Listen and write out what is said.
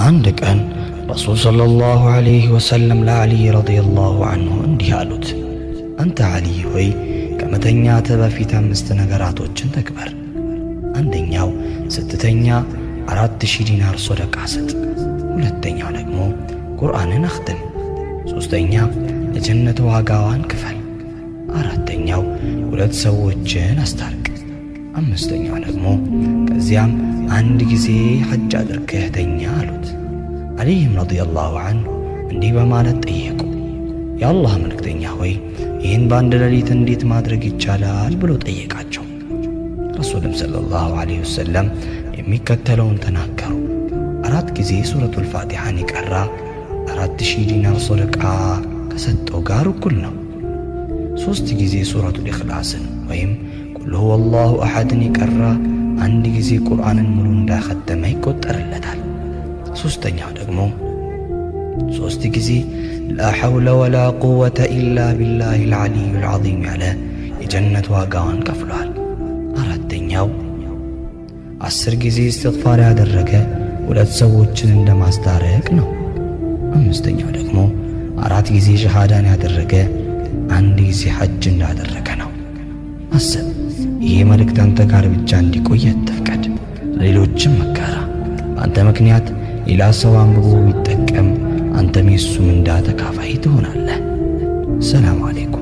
አንድ ቀን ረሱል ሰለላሁ ዐለይሂ ወሰለም ለዓሊ ረዲየላሁ ዐንሁ እንዲህ አሉት፣ አንተ ዓሊ ሆይ ከመተኛትህ በፊት 5 ነገራቶችን ተግበር። አንደኛው ስትተኛ 4000 ዲናር ሶደቃ ስጥ። ሁለተኛው ደግሞ ቁርአንን አኽትም። ሶስተኛ ለጀነት ዋጋዋን ክፈል። አራተኛው 2 ሰዎችን አስታርቅ። አምስተኛው ደግሞ ከዚያም 1 ጊዜ ሐጅ አድርገህ ተኛ አሉት። ዓሊይም ረዲየላሁ ዐንሁ እንዲህ በማለት ጠየቁ፣ የአላህ መልእክተኛ ሆይ ይህን በአንድ ሌሊት እንዴት ማድረግ ይቻላል ብሎ ጠየቃቸው። ረሱልም ሰለላሁ ዐለይሂ ወሰለም የሚከተለውን ተናገሩ። 4 ጊዜ ሱረቱል ፋቲሓን የቀራ 4000 ዲናር ሶደቃ ከሰጠው ጋር እኩል ነው። 3 ጊዜ ሱረቱል ኢኽላስን ወይም ቁል ሁወላሁ አሐድን የቀራ 1 ጊዜ ቁርአንን ሙሉ እንዳኸተመ ይቆጠርለታል። ሶስተኛው ደግሞ 3 ጊዜ ላ ሐውለ ወላ ቁወተ ኢላ ቢላሂል ዐሊይል ዐዚም ያለ የጀነት ዋጋዋን ከፍሏል። አራተኛው 10 ጊዜ እስትግፋር ያደረገ 2 ሰዎችን እንደማስታረቅ ነው። አምስተኛው ደግሞ 4 ጊዜ ሸሃዳን ያደረገ 1 ጊዜ ሐጅ እንዳደረገ ነው። አስብ፣ ይህ መልእክት አንተ ጋር ብቻ እንዲቆይ አትፍቀድ፣ ሌሎችም መከራ። በአንተ ምክንያት ሌላ ሰው አንብቦ ቢጠቀም አንተም የሱ ምንዳ ተካፋይ ትሆናለህ። ሰላም አለይኩም።